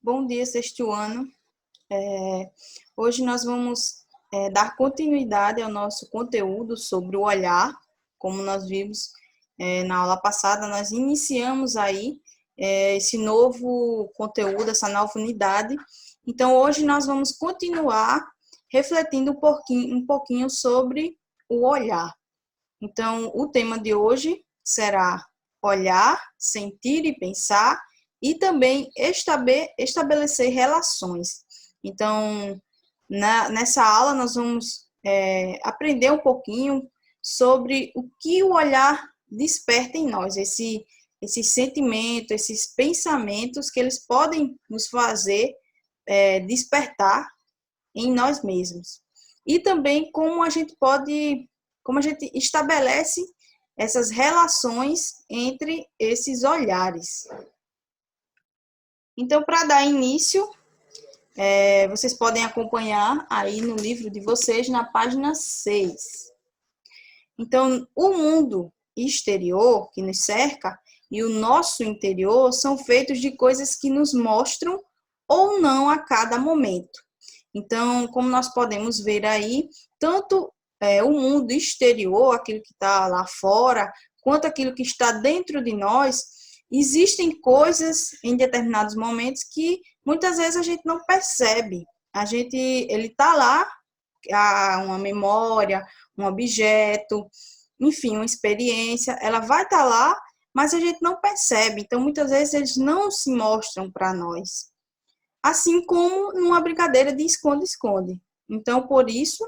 Bom dia, sexto ano. Hoje nós vamos dar continuidade ao nosso conteúdo sobre o olhar. Como nós vimos na aula passada, nós iniciamos aí esse novo conteúdo, essa nova unidade. Então, hoje nós vamos continuar refletindo um pouquinho sobre o olhar. Então, o tema de hoje será olhar, sentir e pensar, e também estabelecer relações. Então, nessa aula, nós vamos aprender um pouquinho sobre o que o olhar desperta em nós, esses sentimentos, esses pensamentos que eles podem nos fazer despertar em nós mesmos. E também como a gente estabelece essas relações entre esses olhares. Então, para dar início, vocês podem acompanhar aí no livro de vocês, na página 6. Então, o mundo exterior que nos cerca e o nosso interior são feitos de coisas que nos mostram ou não a cada momento. Então, como nós podemos ver aí, tanto o mundo exterior, aquilo que está lá fora, quanto aquilo que está dentro de nós, existem coisas em determinados momentos que muitas vezes a gente não percebe. Ele está lá, uma memória, um objeto, enfim, uma experiência, ela vai estar lá, mas a gente não percebe. Então, muitas vezes eles não se mostram para nós. Assim como numa brincadeira de esconde-esconde. Então, por isso,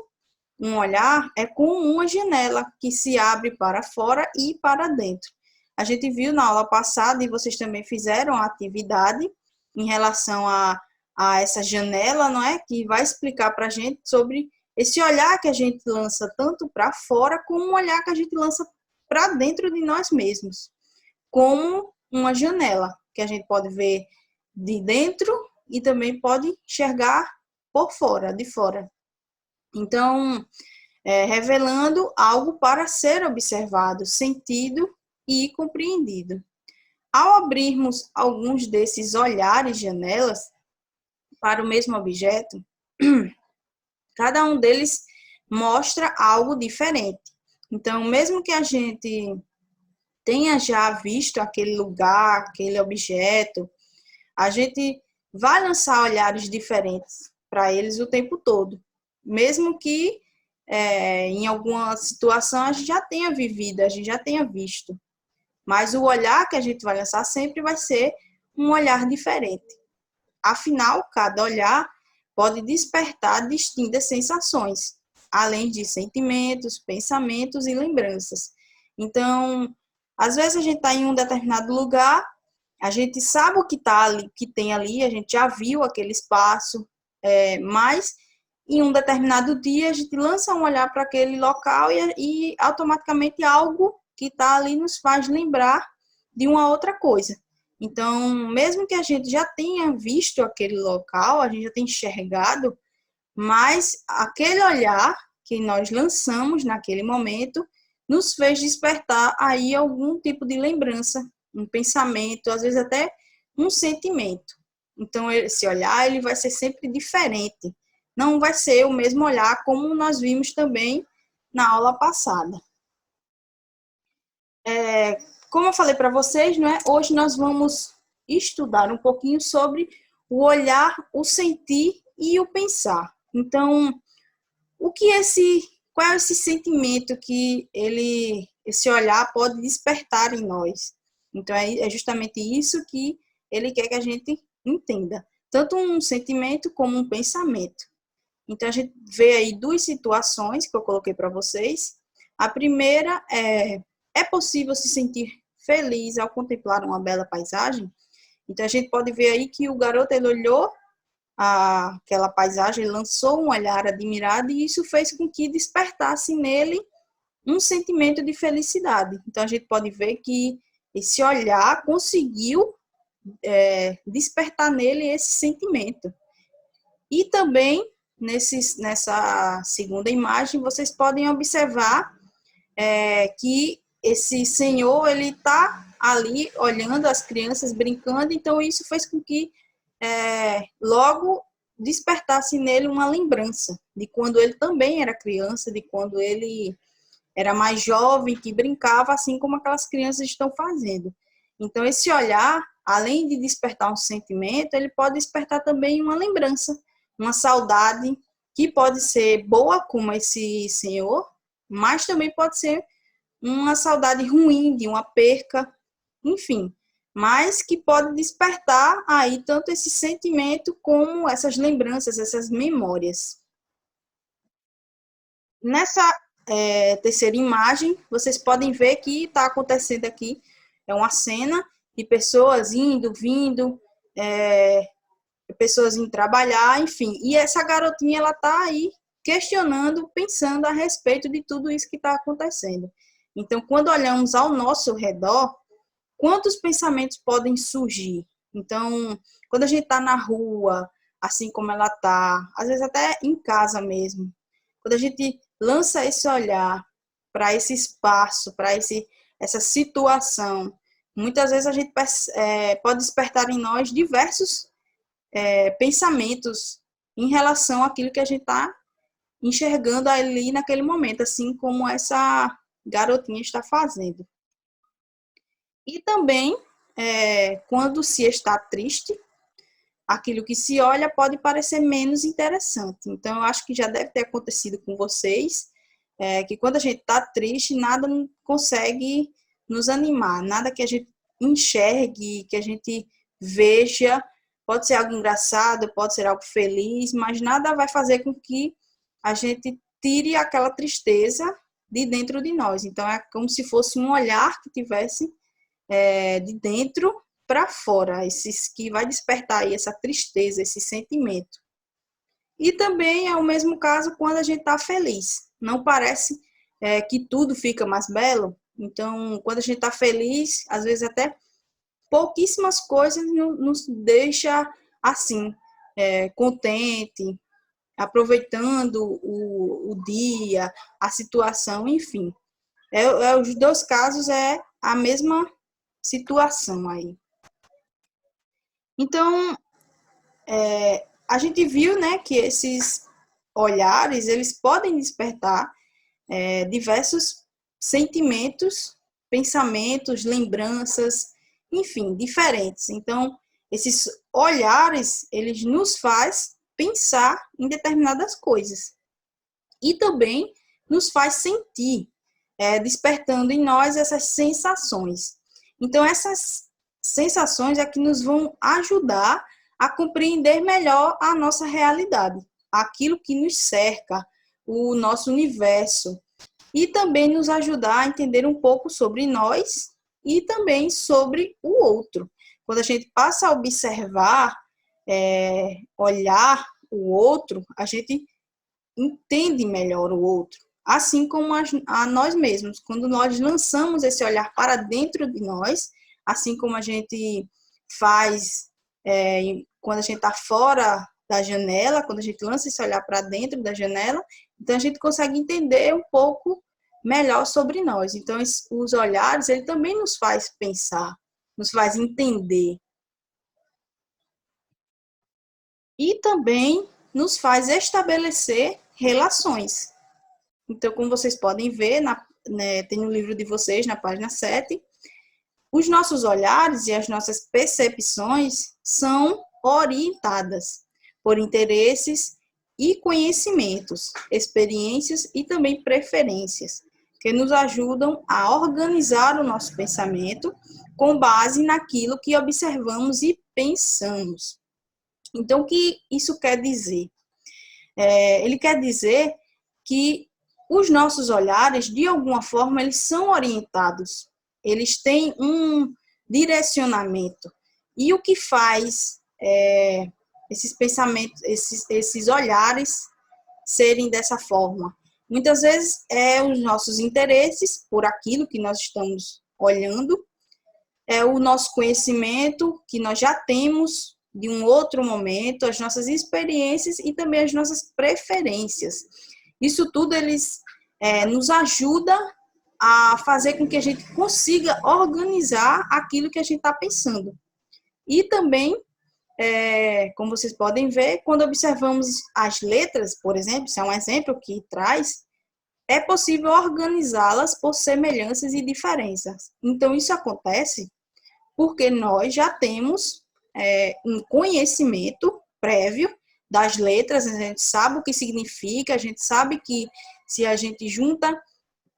um olhar é como uma janela que se abre para fora e para dentro. A gente viu na aula passada, e vocês também fizeram a atividade em relação a essa janela, não é? Que vai explicar para a gente sobre esse olhar que a gente lança tanto para fora, como um olhar que a gente lança para dentro de nós mesmos. Como uma janela, que a gente pode ver de dentro e também pode enxergar por fora, de fora. Então, revelando algo para ser observado, sentido e compreendido. Ao abrirmos alguns desses olhares, janelas, para o mesmo objeto, cada um deles mostra algo diferente. Então, mesmo que a gente tenha já visto aquele lugar, aquele objeto, a gente vai lançar olhares diferentes para eles o tempo todo. Mesmo que em alguma situação a gente já tenha vivido, a gente já tenha visto. Mas o olhar que a gente vai lançar sempre vai ser um olhar diferente. Afinal, cada olhar pode despertar distintas sensações, além de sentimentos, pensamentos e lembranças. Então, às vezes a gente está em um determinado lugar, a gente sabe o que tá ali, que tem ali, a gente já viu aquele espaço, mas em um determinado dia a gente lança um olhar para aquele local e automaticamente algo que está ali nos faz lembrar de uma outra coisa. Então, mesmo que a gente já tenha visto aquele local, a gente já tenha enxergado, mas aquele olhar que nós lançamos naquele momento nos fez despertar aí algum tipo de lembrança, um pensamento, às vezes até um sentimento. Então, esse olhar ele vai ser sempre diferente. Não vai ser o mesmo olhar como nós vimos também na aula passada. Como eu falei para vocês, não é? Hoje nós vamos estudar um pouquinho sobre o olhar, o sentir e o pensar. Então, qual é esse sentimento que esse olhar pode despertar em nós? Então, é justamente isso que ele quer que a gente entenda. Tanto um sentimento como um pensamento. Então, a gente vê aí duas situações que eu coloquei para vocês. A primeira é possível se sentir feliz ao contemplar uma bela paisagem? Então, a gente pode ver aí que o garoto, ele olhou aquela paisagem, ele lançou um olhar admirado e isso fez com que despertasse nele um sentimento de felicidade. Então, a gente pode ver que esse olhar conseguiu despertar nele esse sentimento. E também, nessa segunda imagem, vocês podem observar que esse senhor, ele está ali olhando as crianças brincando, então isso fez com que logo despertasse nele uma lembrança de quando ele também era criança, de quando ele era mais jovem, que brincava assim como aquelas crianças estão fazendo. Então, esse olhar, além de despertar um sentimento, ele pode despertar também uma lembrança, uma saudade, que pode ser boa, como esse senhor, mas também pode ser uma saudade ruim, de uma perca, enfim. Mas que pode despertar aí tanto esse sentimento como essas lembranças, essas memórias. Nessa terceira imagem, vocês podem ver que está acontecendo aqui uma cena de pessoas indo, vindo, pessoas indo trabalhar, enfim. E essa garotinha, ela está aí questionando, pensando a respeito de tudo isso que está acontecendo. Então, quando olhamos ao nosso redor, quantos pensamentos podem surgir? Então, quando a gente está na rua, assim como ela está, às vezes até em casa mesmo, quando a gente lança esse olhar para esse espaço, para essa situação, muitas vezes a gente pode despertar em nós diversos pensamentos em relação àquilo que a gente está enxergando ali naquele momento, assim como essa garotinha está fazendo. E também, quando se está triste, aquilo que se olha pode parecer menos interessante. Então, eu acho que já deve ter acontecido com vocês, que quando a gente está triste, nada consegue nos animar, nada que a gente enxergue, que a gente veja, pode ser algo engraçado, pode ser algo feliz, mas nada vai fazer com que a gente tire aquela tristeza de dentro de nós. Então, é como se fosse um olhar que tivesse de dentro para fora, esses que vai despertar aí essa tristeza, esse sentimento. E também é o mesmo caso quando a gente está feliz. Não parece que tudo fica mais belo? Então, quando a gente está feliz, às vezes até pouquíssimas coisas nos deixa assim, contente, aproveitando o dia, a situação, enfim. Os dois casos é a mesma situação aí. Então, a gente viu, né, que esses olhares, eles podem despertar diversos sentimentos, pensamentos, lembranças, enfim, diferentes. Então, esses olhares, eles nos faz pensar em determinadas coisas. E também nos faz sentir, despertando em nós essas sensações. Então, essas sensações é que nos vão ajudar a compreender melhor a nossa realidade, aquilo que nos cerca, o nosso universo, e também nos ajudar a entender um pouco sobre nós e também sobre o outro. Quando a gente passa a observar, olhar o outro, a gente entende melhor o outro, assim como a nós mesmos. Quando nós lançamos esse olhar para dentro de nós, assim como a gente faz quando a gente está fora da janela, quando a gente lança esse olhar para dentro da janela, então a gente consegue entender um pouco melhor sobre nós. Então, os olhares, ele também nos faz pensar, nos faz entender. E também nos faz estabelecer relações. Então, como vocês podem ver, tem no livro de vocês, na página 7, os nossos olhares e as nossas percepções são orientadas por interesses e conhecimentos, experiências e também preferências, que nos ajudam a organizar o nosso pensamento com base naquilo que observamos e pensamos. Então, o que isso quer dizer? Ele quer dizer que os nossos olhares, de alguma forma, eles são orientados, eles têm um direcionamento. E o que faz esses pensamentos, esses olhares serem dessa forma? Muitas vezes os nossos interesses por aquilo que nós estamos olhando, o nosso conhecimento que nós já temos de um outro momento, as nossas experiências e também as nossas preferências. Isso tudo eles nos ajuda a fazer com que a gente consiga organizar aquilo que a gente está pensando. E também como vocês podem ver, quando observamos as letras, por exemplo, isso é um exemplo que traz, é possível organizá-las por semelhanças e diferenças. Então, isso acontece porque nós já temos um conhecimento prévio das letras, a gente sabe o que significa, a gente sabe que se a gente junta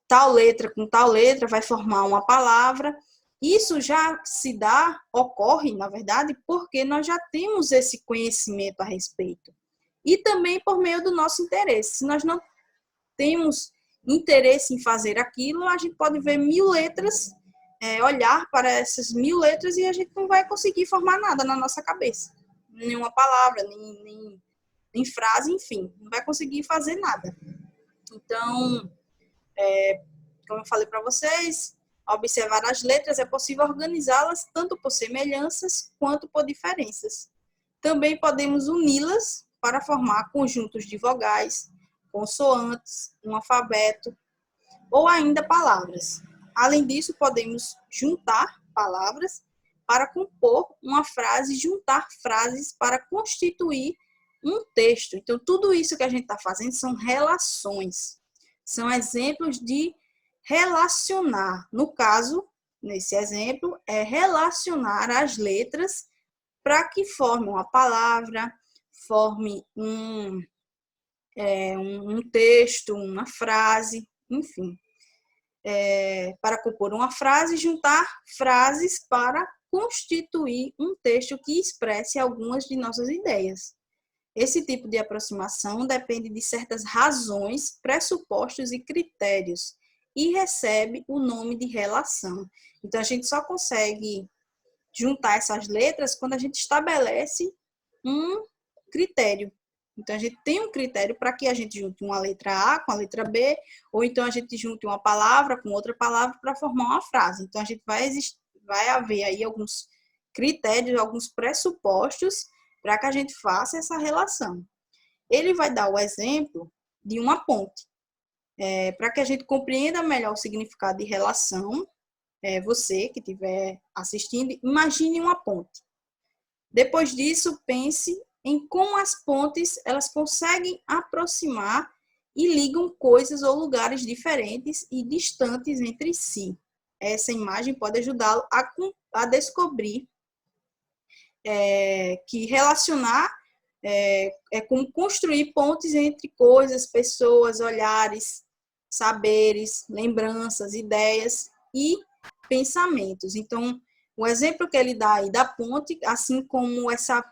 tal letra com tal letra, vai formar uma palavra. Isso já ocorre, na verdade, porque nós já temos esse conhecimento a respeito. E também por meio do nosso interesse. Se nós não temos interesse em fazer aquilo, a gente pode ver 1000 letras, olhar para essas 1000 letras e a gente não vai conseguir formar nada na nossa cabeça. Nenhuma palavra, nem frase, enfim, não vai conseguir fazer nada. Então, como eu falei para vocês, ao observar as letras, é possível organizá-las tanto por semelhanças quanto por diferenças. Também podemos uni-las para formar conjuntos de vogais, consoantes, um alfabeto ou ainda palavras. Além disso, podemos juntar palavras para compor uma frase, juntar frases para constituir um texto. Então, tudo isso que a gente está fazendo são relações, são exemplos de relacionar. No caso, nesse exemplo, é relacionar as letras para que forme uma palavra, forme um texto, uma frase, enfim. Para compor uma frase, juntar frases para constituir um texto que expresse algumas de nossas ideias. Esse tipo de aproximação depende de certas razões, pressupostos e critérios e recebe o nome de relação. Então, a gente só consegue juntar essas letras quando a gente estabelece um critério. Então, a gente tem um critério para que a gente junte uma letra A com a letra B, ou então a gente junte uma palavra com outra palavra para formar uma frase. Então, a gente vai haver aí alguns critérios, alguns pressupostos para que a gente faça essa relação. Ele vai dar o exemplo de uma ponte. Para que a gente compreenda melhor o significado de relação, você que estiver assistindo, imagine uma ponte. Depois disso, pense em como as pontes elas conseguem aproximar e ligam coisas ou lugares diferentes e distantes entre si. Essa imagem pode ajudá-lo a descobrir que relacionar é como construir pontes entre coisas, pessoas, olhares, saberes, lembranças, ideias e pensamentos. Então, o exemplo que ele dá aí da ponte, assim como essa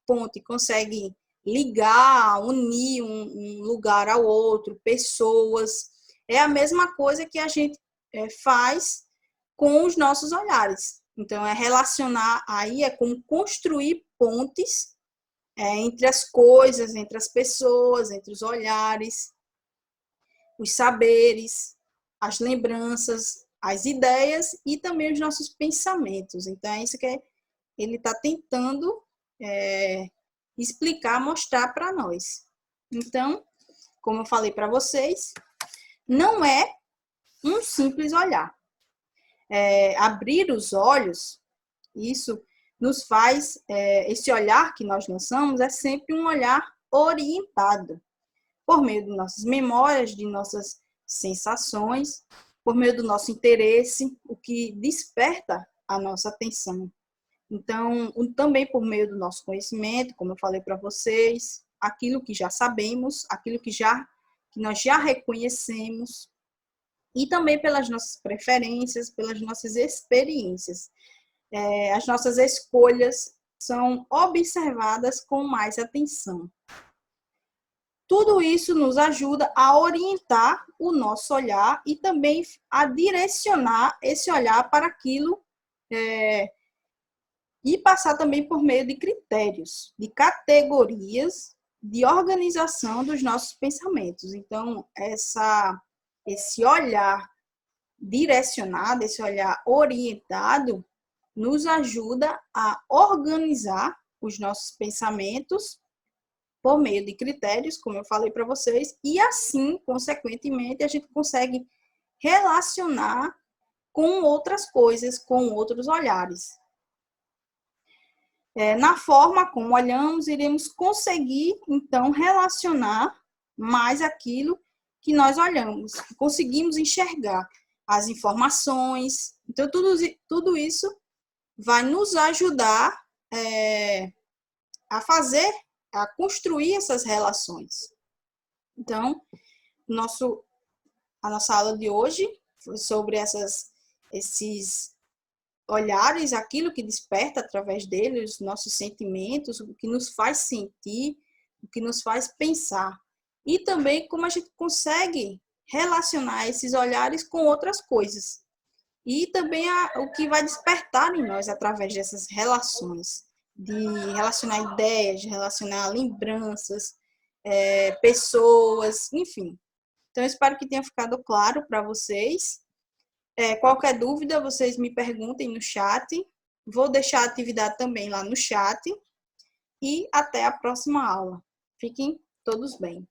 ponte consegue ligar, unir um lugar ao outro, pessoas, é a mesma coisa que a gente faz com os nossos olhares. Então, relacionar aí é como construir pontes entre as coisas, entre as pessoas, entre os olhares, os saberes, as lembranças, as ideias e também os nossos pensamentos. Então, é isso que ele está tentando explicar, mostrar para nós. Então, como eu falei para vocês, não é um simples olhar. Abrir os olhos, isso nos faz, esse olhar que nós lançamos é sempre um olhar orientado, por meio de nossas memórias, de nossas sensações, por meio do nosso interesse, o que desperta a nossa atenção. Então, também por meio do nosso conhecimento, como eu falei para vocês, aquilo que já sabemos, aquilo que nós já reconhecemos, e também pelas nossas preferências, pelas nossas experiências. As nossas escolhas são observadas com mais atenção. Tudo isso nos ajuda a orientar o nosso olhar e também a direcionar esse olhar para aquilo e passar também por meio de critérios, de categorias, de organização dos nossos pensamentos. Então, esse olhar direcionado, esse olhar orientado, nos ajuda a organizar os nossos pensamentos por meio de critérios, como eu falei para vocês, e assim, consequentemente, a gente consegue relacionar com outras coisas, com outros olhares. Na forma como olhamos, iremos conseguir, então, relacionar mais aquilo que nós olhamos, que conseguimos enxergar as informações. Então, tudo isso vai nos ajudar a construir essas relações. Então, a nossa aula de hoje foi sobre esses olhares, aquilo que desperta através deles, os nossos sentimentos, o que nos faz sentir, o que nos faz pensar. E também como a gente consegue relacionar esses olhares com outras coisas. E também o que vai despertar em nós através dessas relações, de relacionar ideias, de relacionar lembranças, pessoas, enfim. Então, eu espero que tenha ficado claro para vocês. Qualquer dúvida, vocês me perguntem no chat. Vou deixar a atividade também lá no chat. E até a próxima aula. Fiquem todos bem.